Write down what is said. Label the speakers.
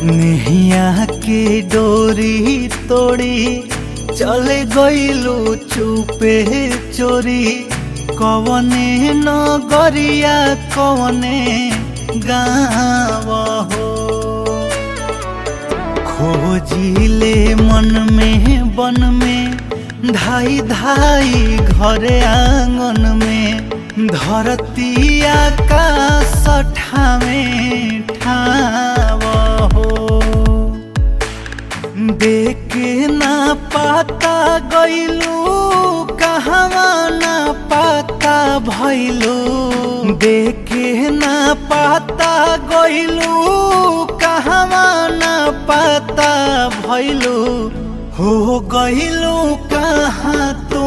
Speaker 1: नेहिया के डोरी तोड़ी चले गइलू चुपे चोरी। कवने नगरिया कवने गाँव हो, खोजिले मन में बन में धाई धाई घरे आंगन में। धरती आकाश ठावे ठाव हो, देखे ना पाता गइलू कहवा ना पाता भइलू। देखे ना पाता गइलू कहवा ना पाता भइलू। हो गइलू कहाँ तू